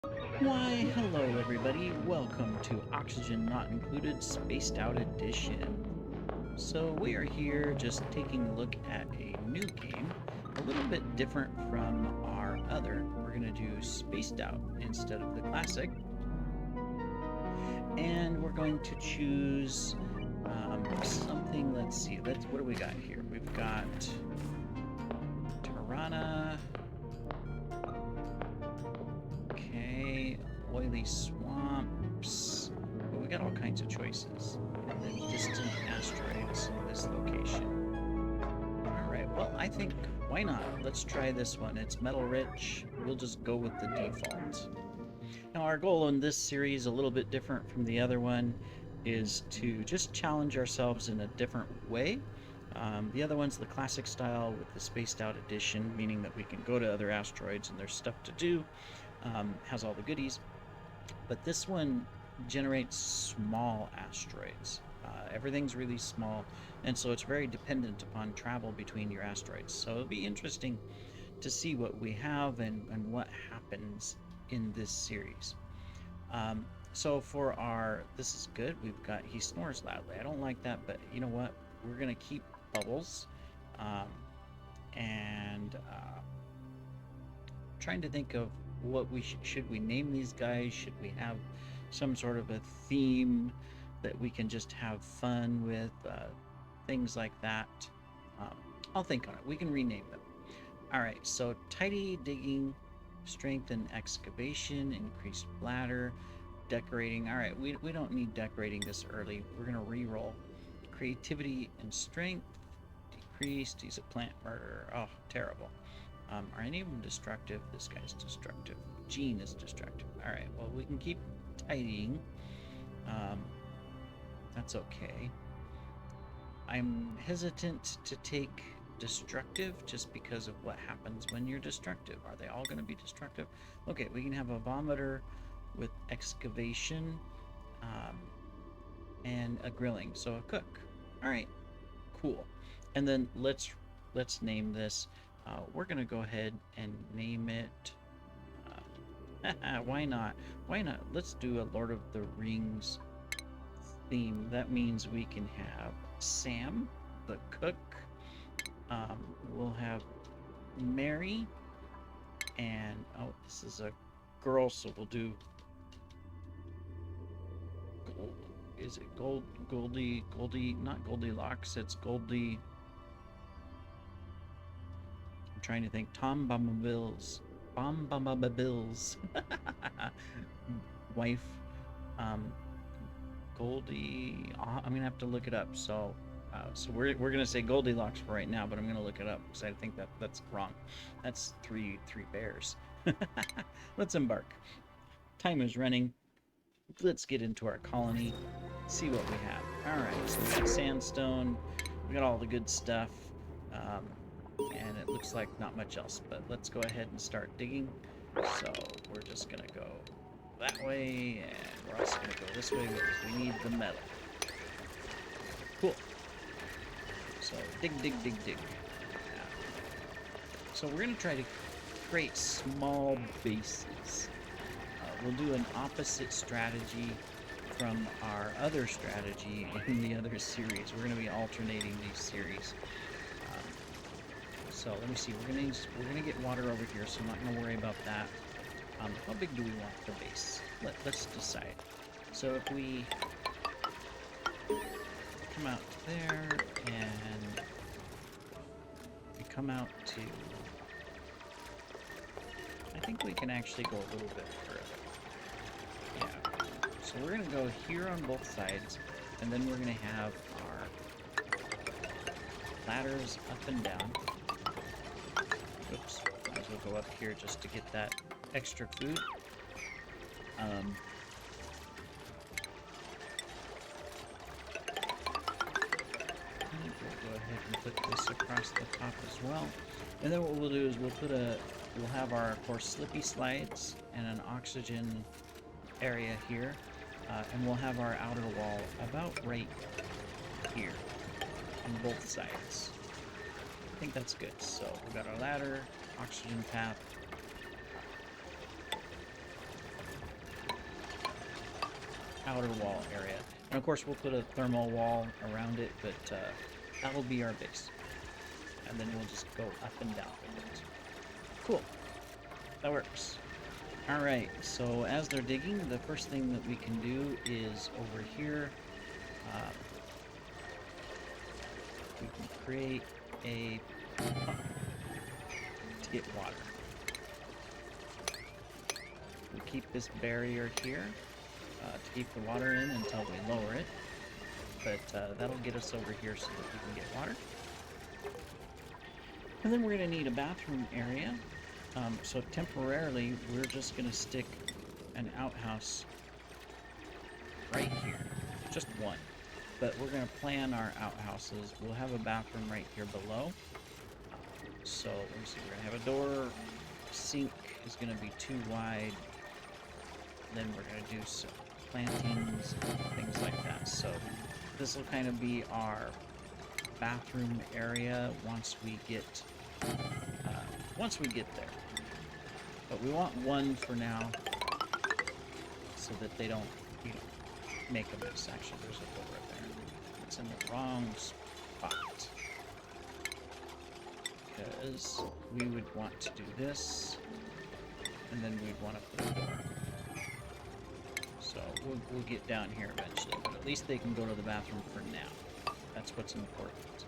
Why, hello everybody. Welcome to Oxygen Not Included Spaced Out Edition. So we are here just taking a look at a new game, a little bit different from our other. We're going to do Spaced Out instead of the classic. And we're going to choose something, let's see, what do we got here? We've got Tirana. Okay, oily swamps. But we got all kinds of choices. And then distant asteroids in this location. Alright, well, I think, why not? Let's try this one. It's metal rich. We'll just go with the default. Now, our goal in this series, a little bit different from the other one, is to just challenge ourselves in a different way. The other one's the classic style with the spaced out edition, meaning that we can go to other asteroids and there's stuff to do. Has all the goodies. But this one generates small asteroids. Everything's really small, and so it's very dependent upon travel between your asteroids. So it'll be interesting to see what we have and what happens in this series. So for our, this is good, we've got, he snores loudly. I don't like that, but you know what? We're going to keep bubbles. Trying to think of what we should we name these guys? Should we have some sort of a theme that we can just have fun with? Things like that. I'll think on it. We can rename them. All right, so tidy digging, strength and excavation, increased bladder, decorating. All right, we don't need decorating this early. We're gonna re-roll. Creativity and strength, decreased. He's a plant murderer. Oh, terrible. Are any of them destructive? This guy's destructive. Gene is destructive. All right, well, we can keep tidying. That's okay. I'm hesitant to take destructive just because of what happens when you're destructive. Are they all going to be destructive? Okay, we can have a vomiter with excavation and a grilling, so a cook. All right, cool. And then let's name this. We're gonna go ahead and name it. Why not? Why not? Let's do a Lord of the Rings theme. That means we can have Sam, the cook. We'll have Mary, and oh, this is a girl, so we'll do. Is it Goldie? Not Goldilocks. It's Goldie. I'm trying to think. Tom Bombabills. Wife. Goldie. I'm gonna have to look it up. So we're gonna say Goldilocks for right now, but I'm gonna look it up because I think that's wrong. That's three bears. Let's embark. Time is running. Let's get into our colony. See what we have. All right. So we got sandstone. We got all the good stuff. And it looks like not much else, but let's go ahead and start digging. So we're just gonna go that way, and we're also gonna go this way because we need the metal. Cool. So dig. So we're gonna try to create small bases. We'll do an opposite strategy from our other strategy in the other series. We're gonna be alternating these series. So let me see. We're gonna get water over here, so I'm not gonna worry about that. How big do we want the base? Let's decide. So if we come out there and we come out to, I think we can actually go a little bit further. Yeah. So we're gonna go here on both sides, and then we're gonna have our ladders up and down. Oops, might as well go up here just to get that extra food. We'll go ahead and put this across the top as well. And then what we'll do is we'll have our, of course, slippy slides and an oxygen area here. And we'll have our outer wall about right here on both sides. I think that's good. So we've got our ladder, oxygen path. outer wall area. And of course, we'll put a thermal wall around it, but that'll be our base. And then we'll just go up and down with it. Cool. That works. Alright, so as they're digging, the first thing that we can do is over here, we can create a pump to get water. We'll keep this barrier here to keep the water in until we lower it, but that'll get us over here so that we can get water. And then we're going to need a bathroom area. So temporarily, we're just going to stick an outhouse right here. Just one. But we're going to plan our outhouses. We'll have a bathroom right here below. So, let me see. We're going to have a door. Sink is going to be too wide. Then we're going to do some plantings and things like that. So, this will kind of be our bathroom area once we get there. But we want one for now so that they don't, make a mess. Actually, there's a hole right there. It's in the wrong spot. Because we would want to do this, and then we'd want to put a door. So we'll get down here eventually, but at least they can go to the bathroom for now. That's what's important.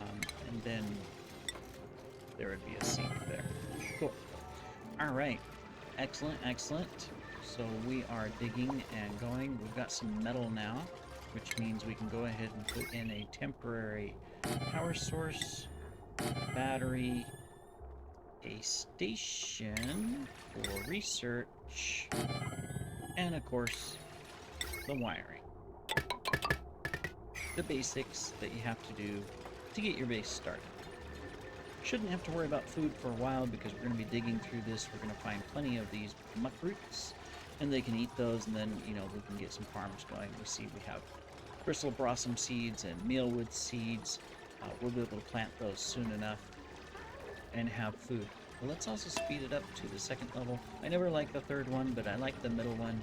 And then there would be a sink there. Cool. Alright. Excellent, excellent. So we are digging and going. We've got some metal now, which means we can go ahead and put in a temporary power source, battery, a station for research, and of course, the wiring. The basics that you have to do to get your base started. Shouldn't have to worry about food for a while because we're going to be digging through this. We're going to find plenty of these muck roots, and they can eat those, and then, we can get some farms going. We see we have bristle blossom seeds and mealwood seeds. We'll be able to plant those soon enough and have food. But let's also speed it up to the second level. I never liked the third one, but I like the middle one.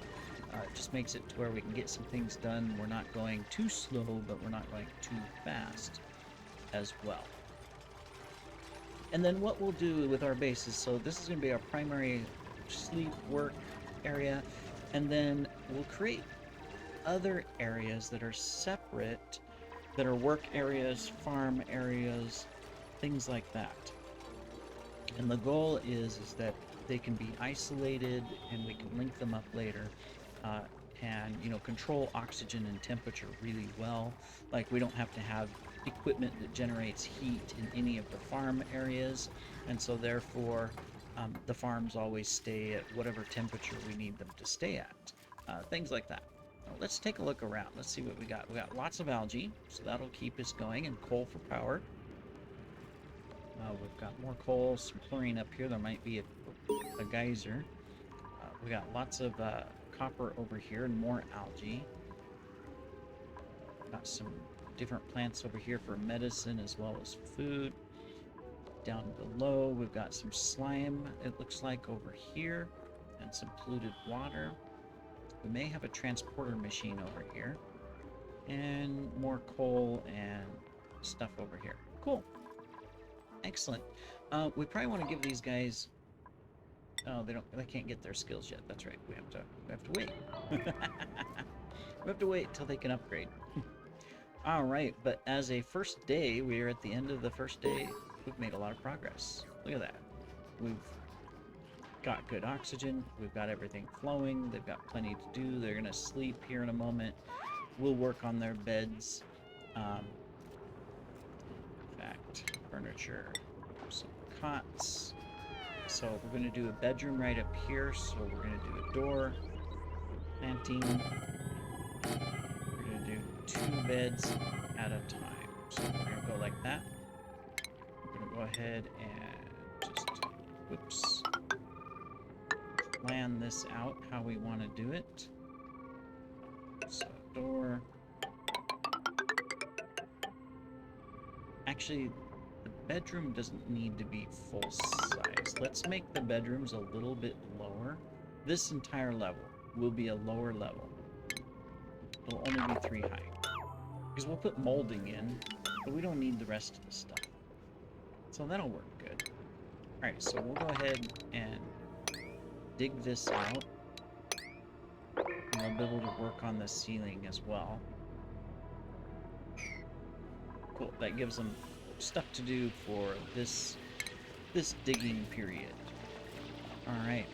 It just makes it to where we can get some things done. We're not going too slow, but we're not going too fast as well. And then what we'll do with our bases, so this is going to be our primary sleep work area, and then we'll create other areas that are separate, that are work areas, farm areas, things like that. And the goal is that they can be isolated and we can link them up later, and control oxygen and temperature really well. Like, we don't have to have equipment that generates heat in any of the farm areas, and so therefore the farms always stay at whatever temperature we need them to stay at. Things like that. Now, let's take a look around. Let's see what we got. We got lots of algae, so that'll keep us going, and coal for power. We've got more coal, some chlorine up here. There might be a geyser. We got lots of copper over here and more algae. Got some different plants over here for medicine as well as food. Down below, we've got some slime, it looks like, over here, and some polluted water. We may have a transporter machine over here, and more coal and stuff over here. Cool. Excellent. We probably want to give these guys... Oh, they can't get their skills yet. That's right. We have to wait. We have to wait till they can upgrade. All right, but as a first day, we are at the end of the first day. We've made a lot of progress. Look at that. We've got good oxygen. We've got everything flowing. They've got plenty to do. They're gonna sleep here in a moment. We'll work on their beds. In fact, furniture, some cots. So we're going to do a bedroom right up here. So we're going to do a door, planting. We're going to do 2 beds at a time. So we're going to go like that. We're going to go ahead and just, whoops, plan this out how we want to do it. So door. Actually, the bedroom doesn't need to be full size. Let's make the bedrooms a little bit lower. This entire level will be a lower level. It'll only be 3 high. Because we'll put molding in, but we don't need the rest of the stuff. So that'll work good. Alright, so we'll go ahead and dig this out. And we'll be able to work on the ceiling as well. Cool, that gives them stuff to do for this digging period. Alright.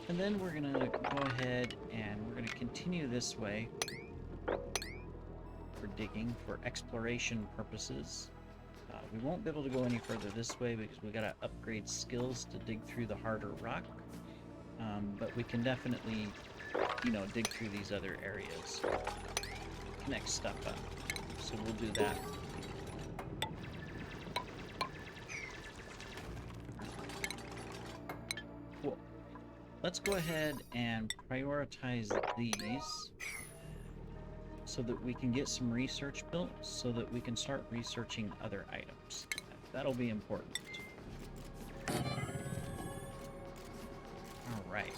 And then we're gonna go ahead and we're gonna continue this way for digging, for exploration purposes. We won't be able to go any further this way because we gotta upgrade skills to dig through the harder rock. But we can definitely, you know, dig through these other areas, connect stuff up. So we'll do that. Cool. Let's go ahead and prioritize these so that we can get some research built so that we can start researching other items. That'll be important. Alright.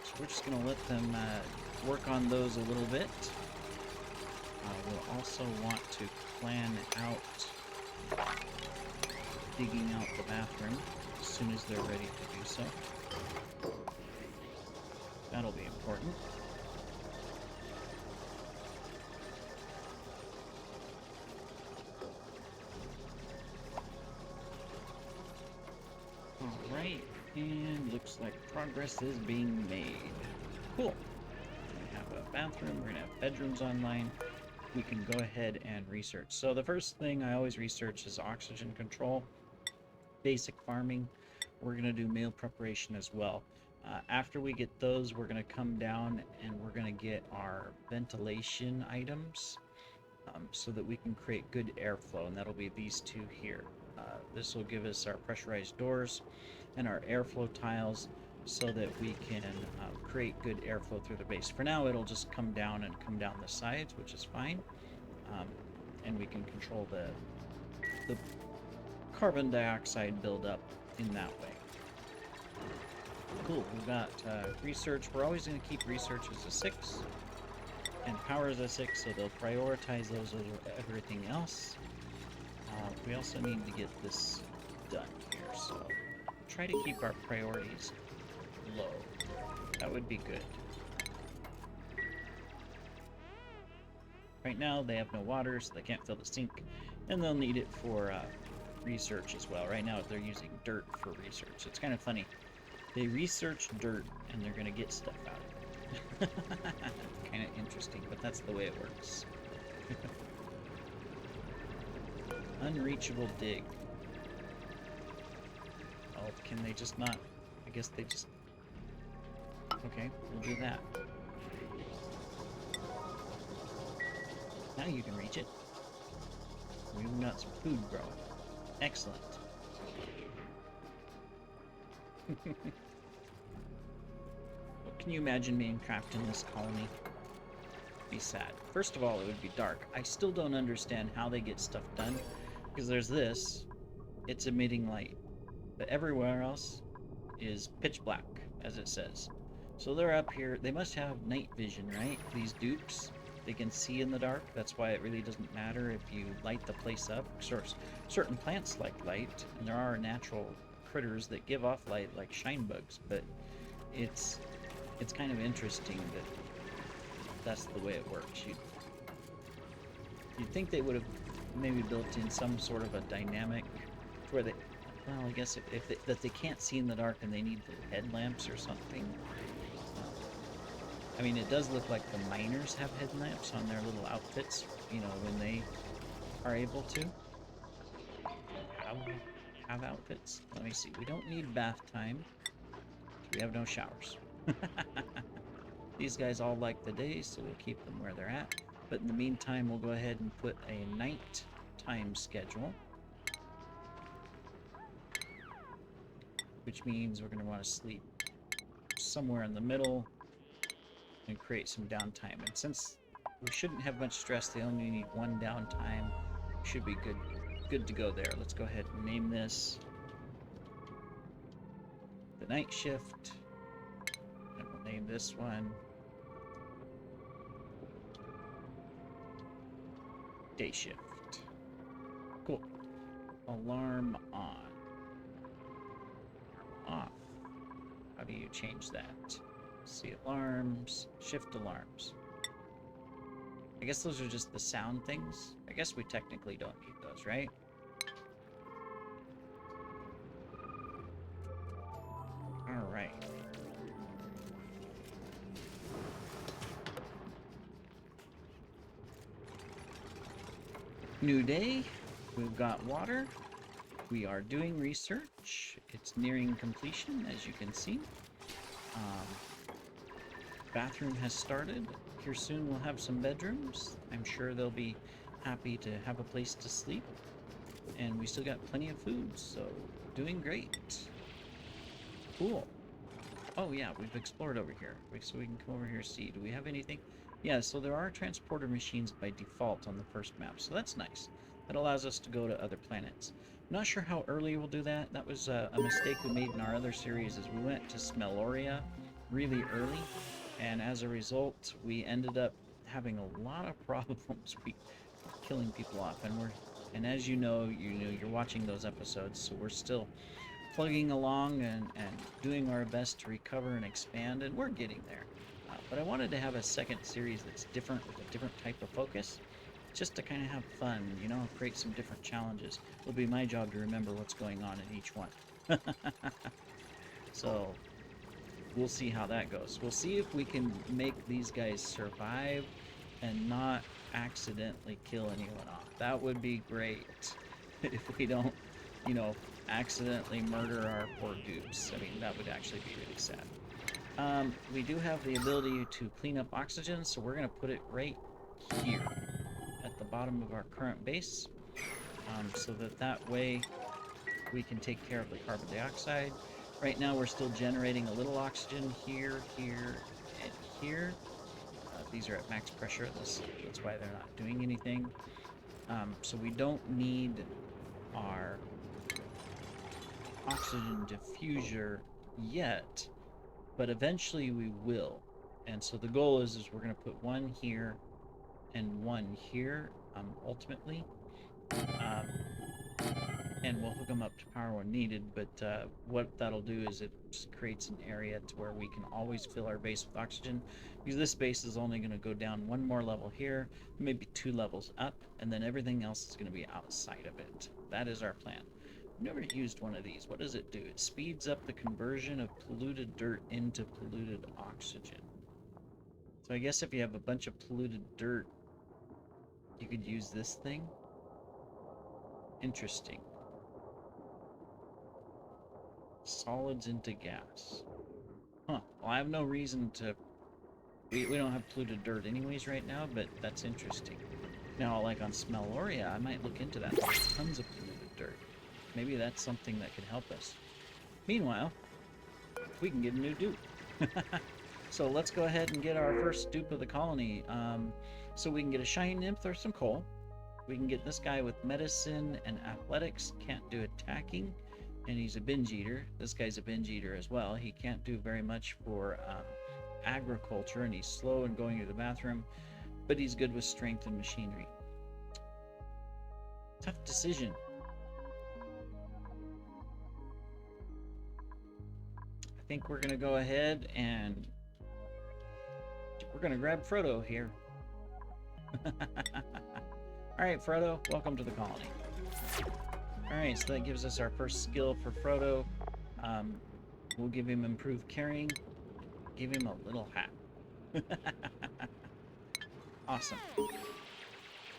So we're just going to let them work on those a little bit. We'll also want to plan out digging out the bathroom as soon as they're ready to do so. That'll be important. Alright, and looks like progress is being made. Cool. We have a bathroom, we're going to have bedrooms online. We can go ahead and research. So the first thing I always research is oxygen control, basic farming. We're going to do meal preparation as well. After we get those, we're going to come down and we're going to get our ventilation items so that we can create good airflow, and that'll be these two here. This will give us our pressurized doors and our airflow tiles so that we can create good airflow through the base. For now, it'll just come down the sides, which is fine. And we can control the carbon dioxide buildup in that way. Cool, we've got research. We're always going to keep research as a 6 and power as a 6, so they'll prioritize those over everything else. We also need to get this done here, so try to keep our priorities low. That would be good. Right now they have no water, so they can't fill the sink, and they'll need it for research as well. Right now they're using dirt for research. It's kind of funny. They research dirt and they're going to get stuff out of it. Kind of interesting, but that's the way it works. Unreachable dig. Oh, can they just not? I guess they just... Okay, we'll do that. Now you can reach it. We've got some food growing. Excellent. What can you imagine being trapped in this colony? Be sad. First of all, it would be dark. I still don't understand how they get stuff done, because there's this, it's emitting light, but everywhere else is pitch black, as it says. So they're up here, they must have night vision, right? These dupes, they can see in the dark. That's why it really doesn't matter if you light the place up. Certain plants like light, and there are natural critters that give off light like shine bugs, but it's kind of interesting that that's the way it works. You'd think they would have maybe built in some sort of a dynamic where they, well, I guess that they can't see in the dark and they need the headlamps or something. I mean, it does look like the miners have headlamps on their little outfits, you know, when they are able to have outfits. Let me see. We don't need bath time. We have no showers. These guys all like the day, so we'll keep them where they're at. But in the meantime, we'll go ahead and put a night time schedule, which means we're going to want to sleep somewhere in the middle and create some downtime. And since we shouldn't have much stress, they only need one downtime. We should be good to go there. Let's go ahead and name this the night shift, and we'll name this one Day shift. Cool. Alarm on. Off. How do you change that? See alarms, shift alarms. I guess those are just the sound things. I guess we technically don't need those, right? All right. New day. We've got water. We are doing research. It's nearing completion, as you can see. Bathroom has started. Here soon we'll have some bedrooms. I'm sure they'll be happy to have a place to sleep. And we still got plenty of food, so doing great. Cool. Oh yeah, we've explored over here. So we can come over here, see. Do we have anything? Yeah, so there are transporter machines by default on the first map, so that's nice. That allows us to go to other planets. I'm not sure how early we'll do that. That was a mistake we made in our other series, is we went to Smelloria really early, and as a result, we ended up having a lot of problems killing people off. And as you know, you're watching those episodes, so we're still plugging along and doing our best to recover and expand, and we're getting there. But I wanted to have a second series that's different, with a different type of focus, just to kind of have fun, you know, create some different challenges. It'll be my job to remember what's going on in each one. So we'll see how that goes. We'll see if we can make these guys survive and not accidentally kill anyone off. That would be great if we don't, you know, accidentally murder our poor dupes. I mean, that would actually be really sad. We do have the ability to clean up oxygen, so we're going to put it right here at the bottom of our current base, so that way we can take care of the carbon dioxide. Right now we're still generating a little oxygen here, here, and here. These are at max pressure. That's why they're not doing anything. So we don't need our oxygen diffuser yet, but eventually we will. And so the goal is we're going to put one here and one here, ultimately. And we'll hook them up to power when needed, but what that'll do is it just creates an area to where we can always fill our base with oxygen, because this base is only going to go down one more level here, maybe 2 levels up, and then everything else is going to be outside of it. That is our plan. I've never used one of these. What does it do? It speeds up the conversion of polluted dirt into polluted oxygen. So I guess if you have a bunch of polluted dirt, you could use this thing. Interesting. Solids into gas. Huh. Well, I have no reason to... We don't have polluted dirt anyways right now, but that's interesting. Now, like on Smelloria, I might look into that. There's tons of polluted dirt. Maybe that's something that could help us. Meanwhile, we can get a new dupe. So let's go ahead and get our first dupe of the colony. So we can get a shiny nymph or some coal. We can get this guy with medicine and athletics. Can't do attacking, and he's a binge eater. This guy's a binge eater as well. He can't do very much for agriculture, and he's slow in going to the bathroom, but he's good with strength and machinery. Tough decision. I think we're gonna go ahead and we're gonna grab Frodo here. Alright, Frodo, welcome to the colony. Alright, so that gives us our first skill for Frodo. We'll give him improved carrying. Give him a little hat. Awesome.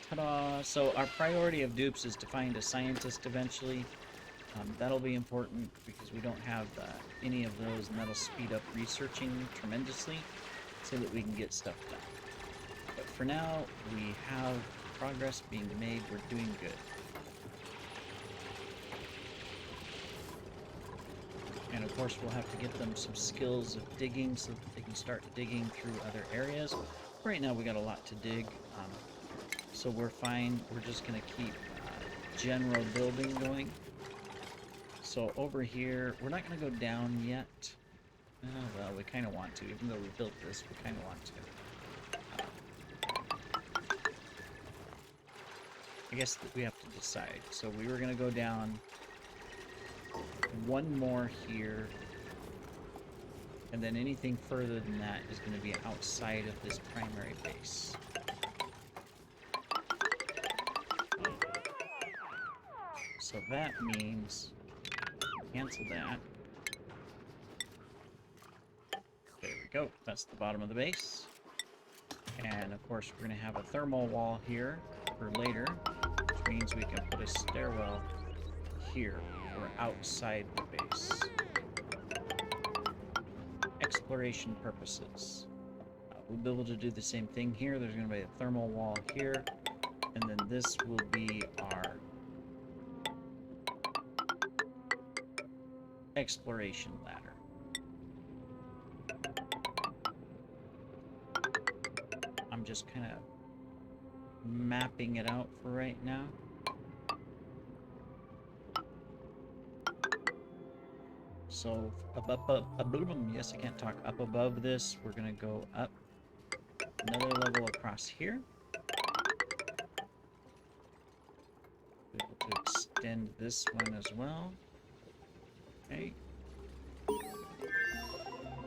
Ta-da! So our priority of dupes is to find a scientist eventually. That'll be important because we don't have any of those, and that'll speed up researching tremendously so that we can get stuff done. But for now, we have progress being made. We're doing good. And of course, we'll have to get them some skills of digging so that they can start digging through other areas. Right now, we got a lot to dig, so we're fine. We're just going to keep general building going. So over here, we're not going to go down yet. Well, we kind of want to. Even though we built this, we kind of want to. I guess that we have to decide. So we were going to go down one more here, and then anything further than that is going to be outside of this primary base. So that means cancel that. There we go. That's the bottom of the base. And of course we're going to have a thermal wall here for later, which means we can put a stairwell here for outside the base. Exploration purposes. We'll be able to do the same thing here. There's going to be a thermal wall here, and then this will be our exploration ladder. I'm just kind of mapping it out for right now. So yes, I can't talk. Up above this, we're gonna go up another level across here. Be able to extend this one as well. Okay.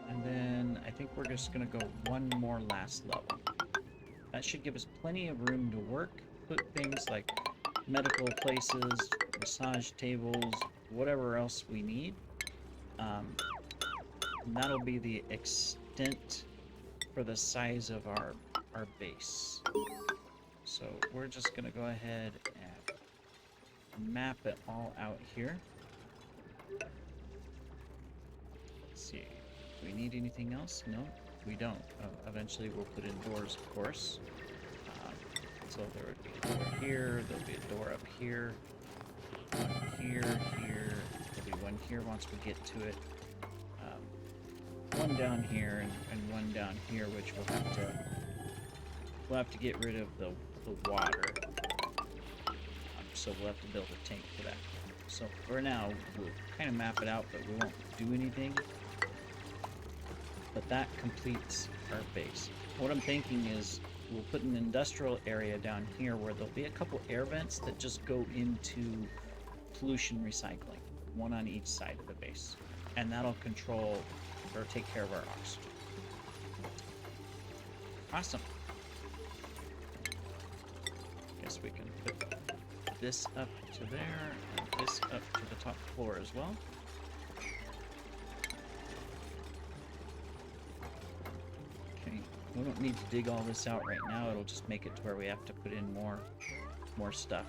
And then I think we're just gonna go one more last level. That should give us plenty of room to work, put things like medical places, massage tables, whatever else we need. And that'll be the extent for the size of our base. So we're just gonna go ahead and map it all out here. Let's see, do we need anything else? No, we don't. Eventually we'll put in doors, of course. So there would be a door here, there'll be a door up here, one here, there'll be one here once we get to it, one down here, and one down here, which we'll have to get rid of the water. So we'll have to build a tank for that. So for now, we'll kind of map it out, but we won't do anything. But that completes our base. What I'm thinking is we'll put an industrial area down here where there'll be a couple air vents that just go into pollution recycling, one on each side of the base. And that'll control or take care of our oxygen. Awesome. Guess we can put this up to there, and this up to the top floor as well. Okay, we don't need to dig all this out right now. It'll just make it to where we have to put in more stuff.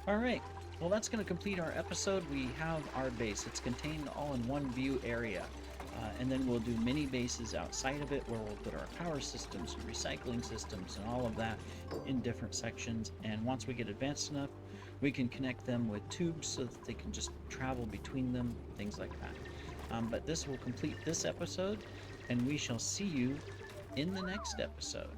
All right, well, that's going to complete our episode. We have our base. It's contained all in one view area. And then we'll do mini bases outside of it where we'll put our power systems and recycling systems and all of that in different sections. And once we get advanced enough, we can connect them with tubes so that they can just travel between them, things like that. But this will complete this episode, and we shall see you in the next episode.